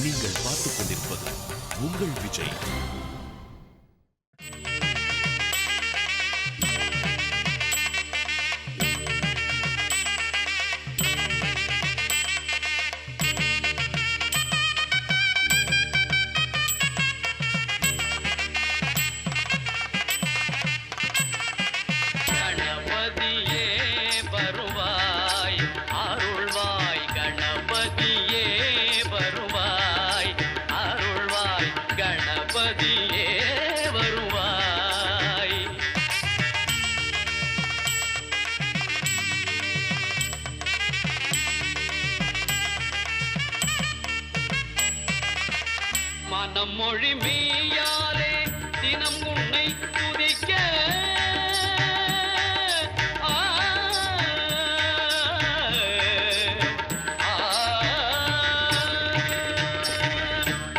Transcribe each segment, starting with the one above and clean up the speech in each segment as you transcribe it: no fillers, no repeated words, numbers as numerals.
நீங்கள் பார்த்துக் கொண்டிருப்பது உங்கள் விஜய். மனம் மொழி மெய்யாலே தினம் உன்னை துதிக்க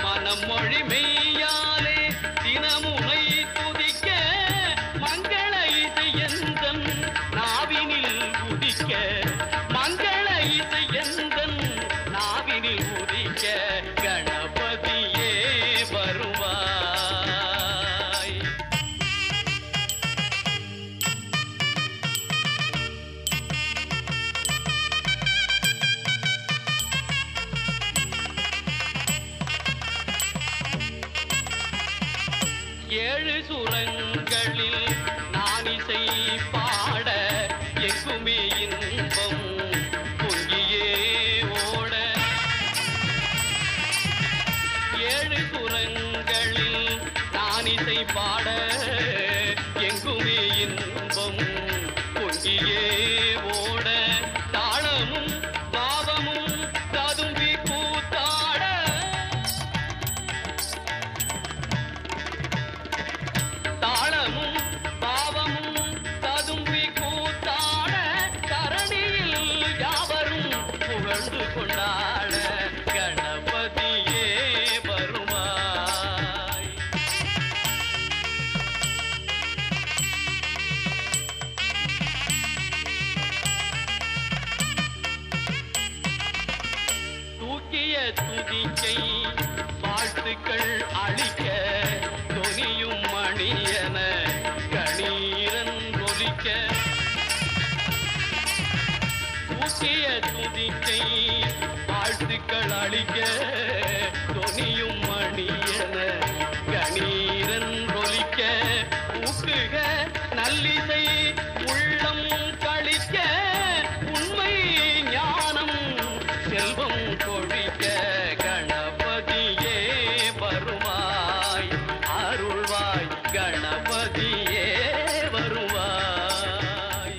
மனம் மொழி மெய்யாலே தினம் உன்னை துதிக்க மங்கள இசை எந்தன் நாவினில் உதிக்க மங்கள இசை எந்தன் நாவினில் உதிக்க கணபதியே வருவாய். ஏழு சுரங்களில் நான் இசை பாட எங்குமே இன்பம் பொங்கியே ஓட ஏழு சுரங்களில் நான் இசை பாட எங்குமே இன்பம் பொங்கியே ஓட தாளமும் பாவமும் ததும்பி கூத்தாட தாளமும் பாவமும் ததும்பி கூத்தாட தரணியில் யாவரும் புகழ்ந்து கொண்டாட கணபதியே வருவாய். தூக்கிய துதிக்கை வாழ்த்துக்கள் அளிக்க தொனியும் மணியன கணீரன் ஒலிக்க தூக்கிய துதிக்கை வாழ்த்துக்கள் அளிக்க தொனியும் மணியன கணீரன் ஒலிக்க ஊக்குக நல்லிசை உள்ளம் கழிக்க உண்மை ஞானம் செல்வம் கொழிக்க கணபதியே வருவாய் அருள்வாய் கணபதியே வருவாய்.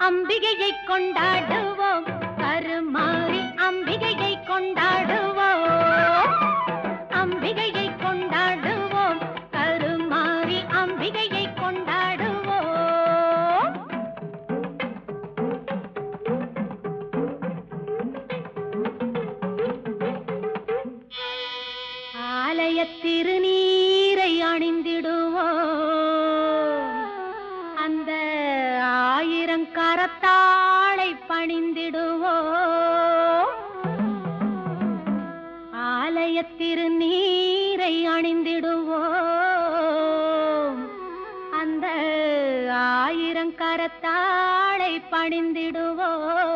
அம்பிகையை கொண்டாடுவோம் கருமாரி அம்பிகையை கொண்டாடுவோம் அம்பிகையை கொண்டாடுவோம் கருமாரி அம்பிகையை கொண்டாடுவோம். ஆலய திருநீரை அணிந்திடுவோம் அந்த ஆயிரங்கரத்தாளை பணிந்திடுவோம். ஆலய திருநீரை அணிந்திடுவோம் அந்த ஆயிரங்கரத்தாளை பணிந்திடுவோம்.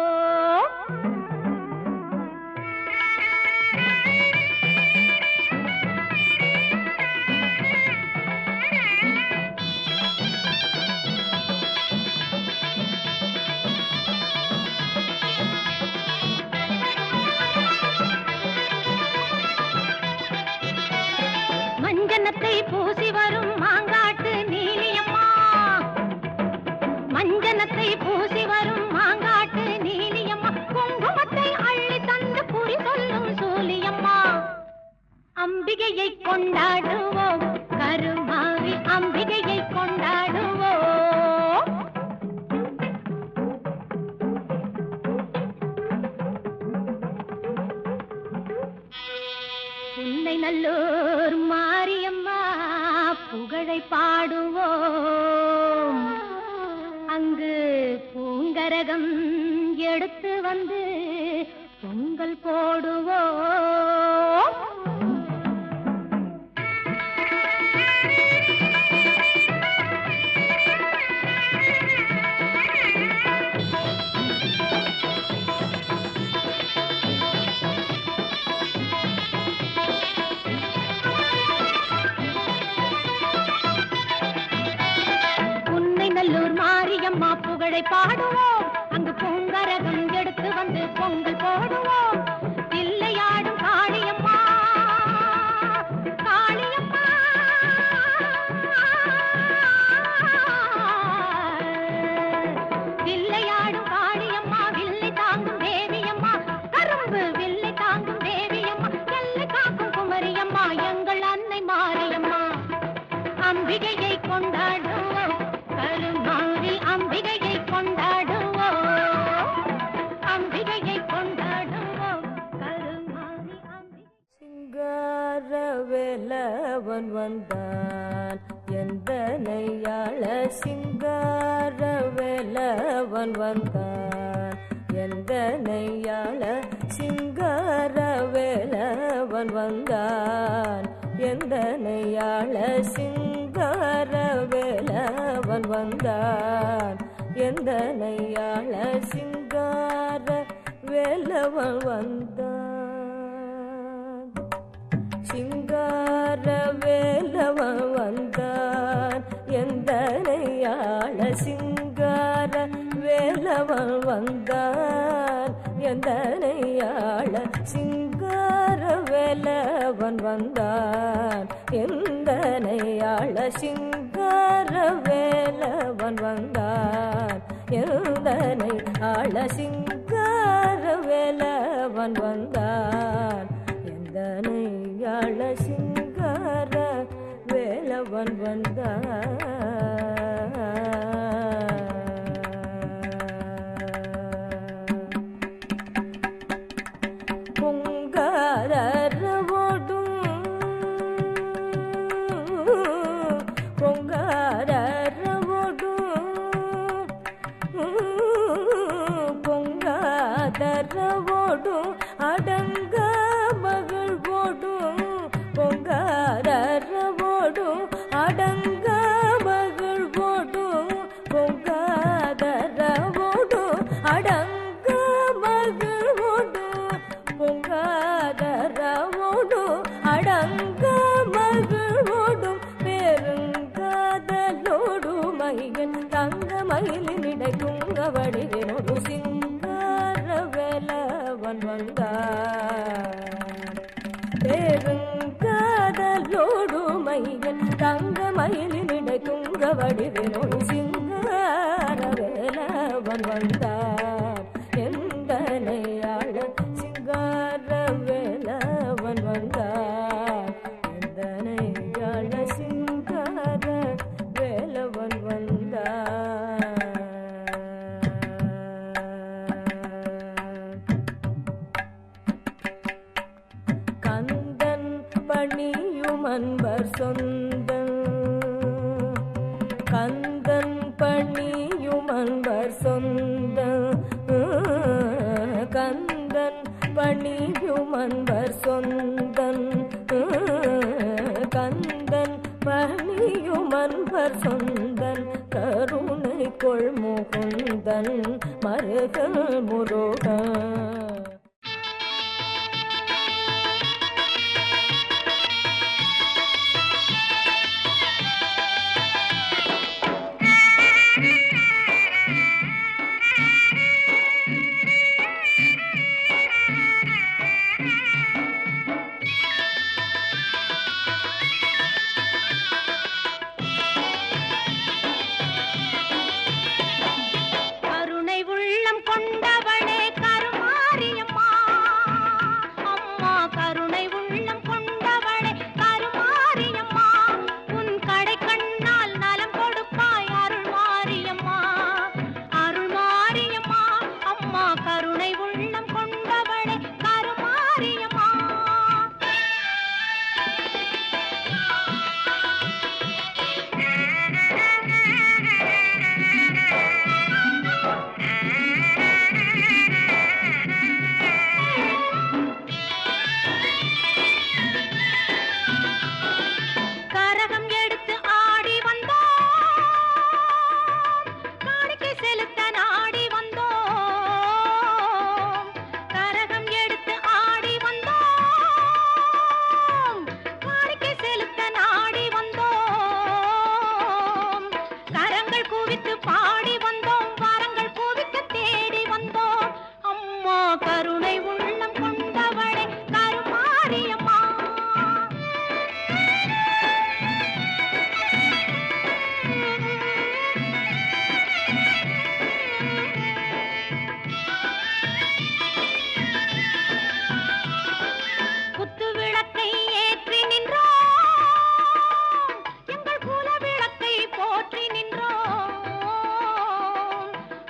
மஞ்சனத்தை பூசி வரும் மாங்காட்டு நீலியம்மா மஞ்சள் சந்தனத்தை பூசி வரும் மாங்காட்டு நீலியம்மா குங்குமத்தை அள்ளி தந்து குறி சொல்லும் சூலியம்மா அம்பிகையை கொண்டாடுவோம் கருமாவி அம்பிகையை கொண்டாடுவோம் உன்னை நல்லூர் மாரியம்மா புகழை பாடுவோம் அங்கு பூங்கரகம் எடுத்து வந்து பொங்கல் போடுவோம் மாரியம்மா புகழை பாடுவோம் அங்கு பூங்கரகம் எடுத்து வந்து பொங்கல் போடுவோம் தில்லையாடும் காளியம்மா காளியம்மா தில்லையாடும் காளியம்மா வில்லை தாங்கும் தேவியம்மா கரும்பு வில்லை தாங்கும் தேவியம்மா எல்லை காக்கும் குமரியம்மா எங்கள் அன்னை மாரியம்மா அம்பிகையை கொண்டாடுவோம் கருமாரி அம்பிகையை கொண்டாடுவோம் அம்பிகையை கொண்டாடுவோம் கருமாரி அம்பிகை சிங்காரவேலவன் வந்தான் எந்தனையாள சிங்காரவேலவன் வந்தான் எந்தனையாள சிங்காரவேலவன் வந்தான் எந்தனையாள சிங்காரவேலவன் வந்தான் எந்தனையாள சிங்காரவேலவன் வந்தான் சிங்காரவேலவன் வந்தான் எந்தனையாள சிங்காரவேலவன் வந்தான் எந்தனையாள சிங்காரவேலவன் வந்தான் எந்தனையாள சிங்காரவேலவன் வந்தான் எந்தனையாள சிங்காரவேலவன் வந்தான் எந்தனையாள சிங்காரவேலவன் வந்தான் பொங்காதரவோடும் அடங்க மகள் போடும் பொங்காதரவோடும் அடங்க மகள் போடும் பொங்காதரவோடும் அடங்க மகள் போடும் பொங்காதரவோடும் அடங்க மகள் போடும் பெருங்காதலோடு மைகள் தங்க மயிலினிடை துங்க வடிவினோடு சிங்காரவேலவன் வந்தான் பெருங்காதலோடு மைகள் தங்க மயிலினிடை துங்க வடிவினோடு சிங்காரவேலவன் வந்தான் எந்தனையாள சிங்காரவேலவன் வந்தான் எந்தனையாள சிங்காரவேலவன் வந்தான் கந்தன் பணியும் அன்பர் சொந்தன் கந்தன் பணியும் அன்பர் சொந்தன் கந்தன் பணியும் அன்பர் சொந்தன் கந்தன் பணியும் அன்பர் சொந்தன் கருணை கொள் முகுந்தன் மருகன் முருகன்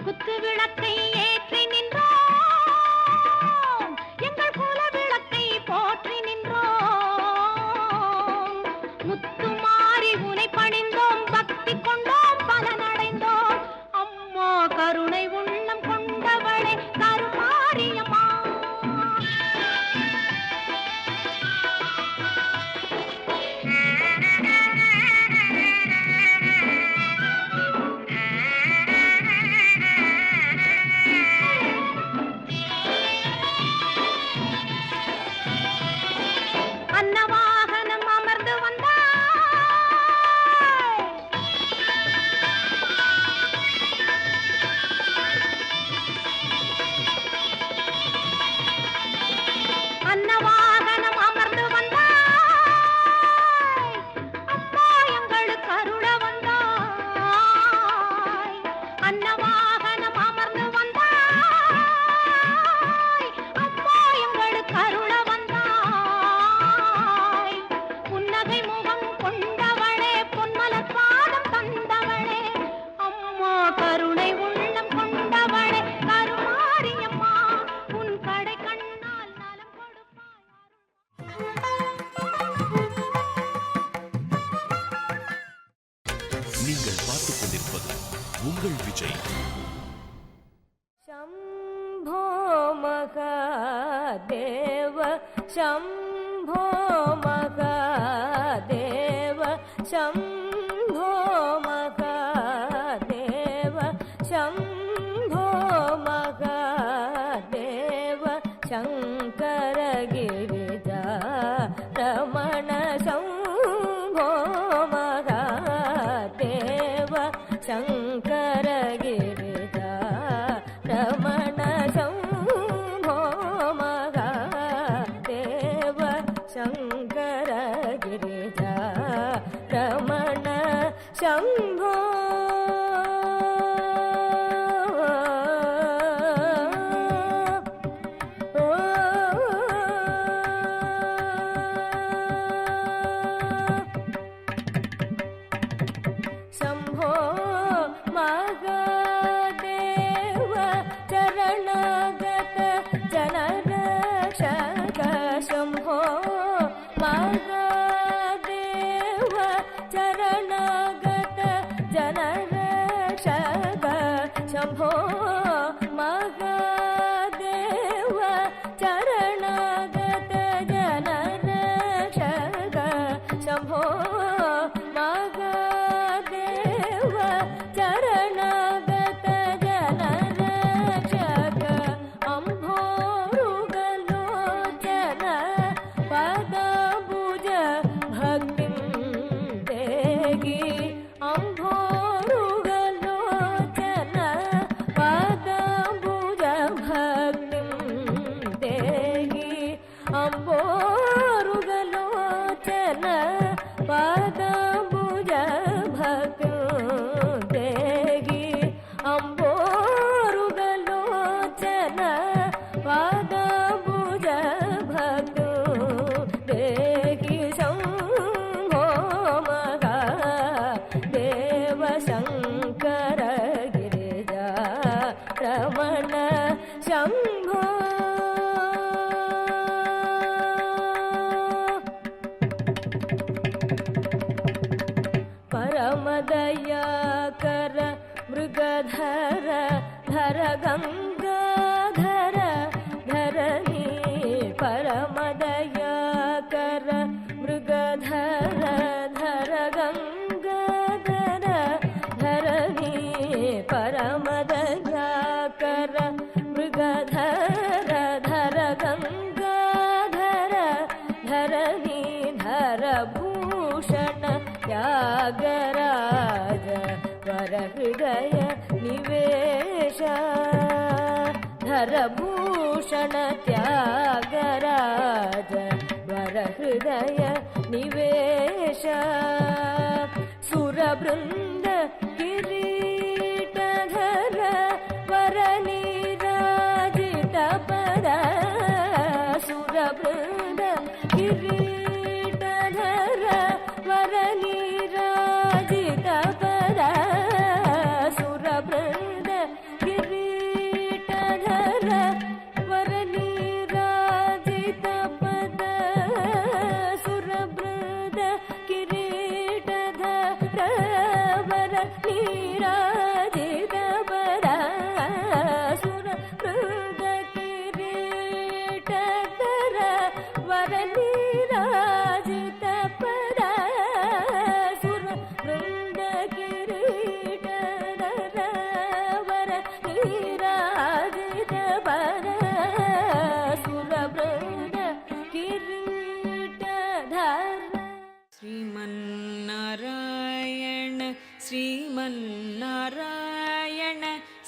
குத்து விளக்கை ஏற்றி நின்றோம், எங்கள் குல விளக்கை போற்றி நின்றோம். முத்துமாரி உனை பணிந்தோம், பக்தி கொண்டோம், பலனடைந்தோம். அம்மா கருணை உள்ளம் கொண்டவளே கருமாரியம்மா. அன்னவாகனம் அமர்ந்து வந்தாய், அன்னவாகனம் அமர்ந்து வந்தாய், அம்மா எங்களுக்கு அருள வந்தாய். அன்னவாகனம் அமர்ந்து வந்தாய், அம்மா எங்களுக்கு அருள வந்தாய். புன்னகை முகம் கொண்டவளே, பொன்மலர் பாதம் தந்தவளே, அம்மா கருணை உள்ளம் கொண்டவளே கருமாரியம்மா. உன் கடை கண்ணால் நலம் கொடுப்பாய். நீங்கள் பார்த்துக் கொண்டிருப்பது உங்கள் விஜய். शम्भो महादेव शम्भो महादेव शम्भो महादेव शम्भो महादेव शङ्कर गिरिजा रमण शम्भो महादेव शङ्कर गिरिजा रमण शम्भो महादेव शङ्कर गिरिजा रमण शम्भो शम्भो महादेव चरणागत जनरक्षक शम्भो महादेव चरणागत जनरक्षक शम्भो महादेव चरणागत जनरक्षक शम्भो महादेव चरणागत जनरक्षक अम्भोरुगलोचन पदभुज भक्तिं देहि अम्भोरुगलोचन पदभुज भक्तिं देहि अम्भोरुगलोचन पदभुज भक्तिं देहि अम्भोरुगलोचन पदभुज भक्तिं देहि शम्भो महादेव शङ्कर गिरिजा रमण शम्भो परमदयाकर मृगधर धर गंगाधर धरणी परमदयाकर मृगधर धर गंगाधर धरणी परमदयाकर मृगधर धर गंगाधर धरणी धर भूषण त्यागराज वर हृदय निवेश धर भूषण त्यागराज वर हृदय निवेश सुरवृन्द किरीटधर वरनीराजित पद सुरवृन्द किरीटधर वरनीराजित पद सुरवृन्द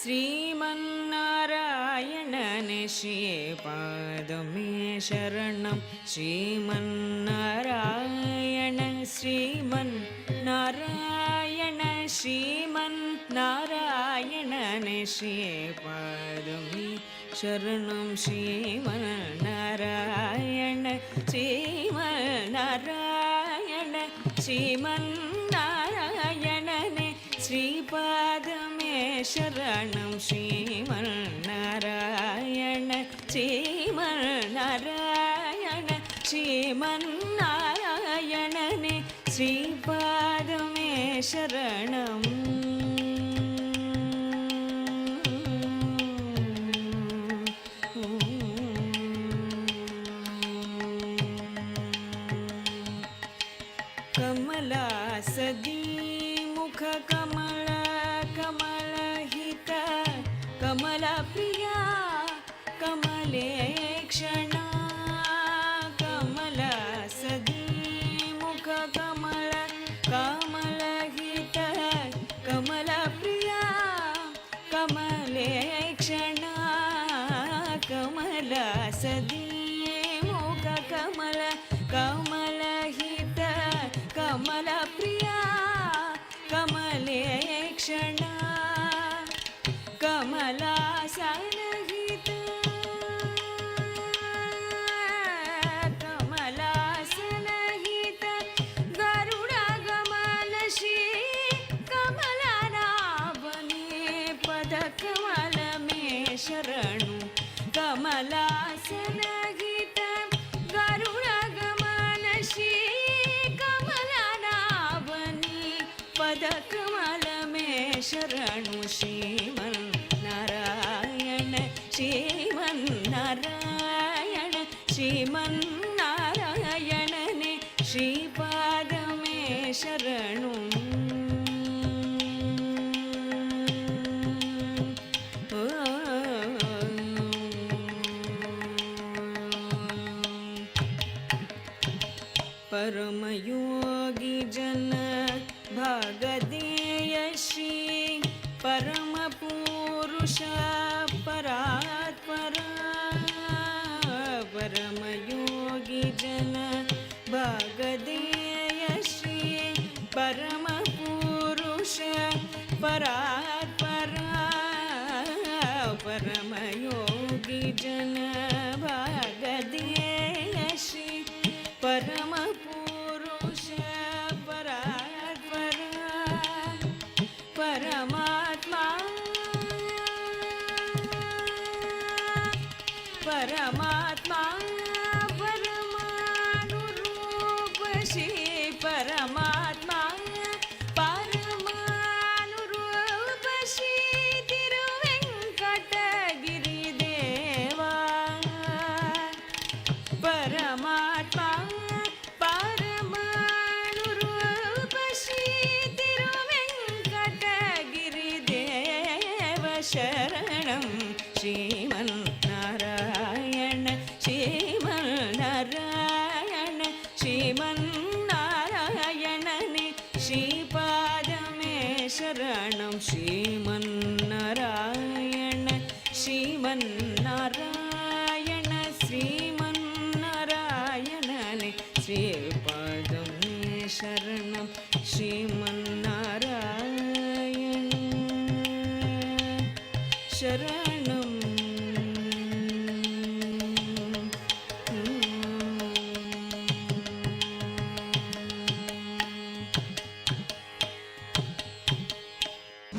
श्रीमन्नारायणने श्रीपादमे शरणं श्रीमन्नारायण श्रीमन्नारायण श्रीमन्नारायणने श्रीपादमे शरणं श्रीमन्नारायण श्रीमन्नारायण श्रीमन्नारायणने श्रीपादमे शरणं श्रीमन्नारायण श्रीमन्नारायण श्रीमन्नारायणने श्रीपादमे शरणम् कमला सदी मुख कमल कमल हित कमला प्रिया कमले क्षणा कमला सदी मुख कमल कमल हित कमला प्रिया कमले क्षणा कमला सदी मुख कमल कमल हित कमला प्रिया कमले क्षणा कमला सनहित कमला सनहित गरुडगमन श्री कमला नाभने पद कमल में शरणु कमला सनहित गरुडगमन श्री पदकमल में शरणु श्रीमन्नारायण श्रीमन्नारायण श्रीमन्नारायण ने श्रीपाद में शरणु परमयोगी जन भागदेय श्री परम पुरुष परात्परा परम योगी जन भागदेय श्री परम पुरुष परात्परा परम योगी जन भागदेय श्री परम परमात्मा परमात्मा परमानुरूप श्री परमात्मा परमानुरूप श्री तिरुवेंकटगिरि देवा परमात्मा परमानुरूप श्री शरणं श्रीमन्नारायण श्रीमन्नारायण श्रीमन्नारायण ने श्रीपादमे शरणं श्रीमन्नारायण श्रीमन्नारायण श्रीमन्नारायण ने श्रीपादमे शरणं श्रीमन्नारायण शरणं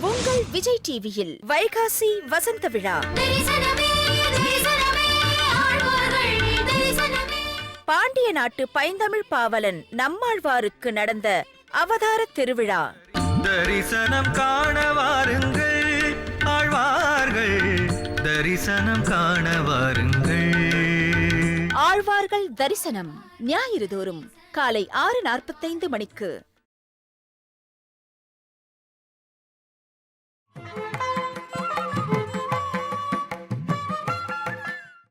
உங்கள் விஜய் டிவியில் வைகாசி வசந்த விழா பாண்டிய நாட்டு பைந்தமிழ் பாவலன் நம்மாழ்வாருக்கு நடந்த அவதார திருவிழா தரிசனம் காண வாருங்கள் ஆழ்வார்கள் தரிசனம் காண வாருங்கள் ஆழ்வார்கள் தரிசனம் ஞாயிறு தோறும் காலை 6:45 மணிக்கு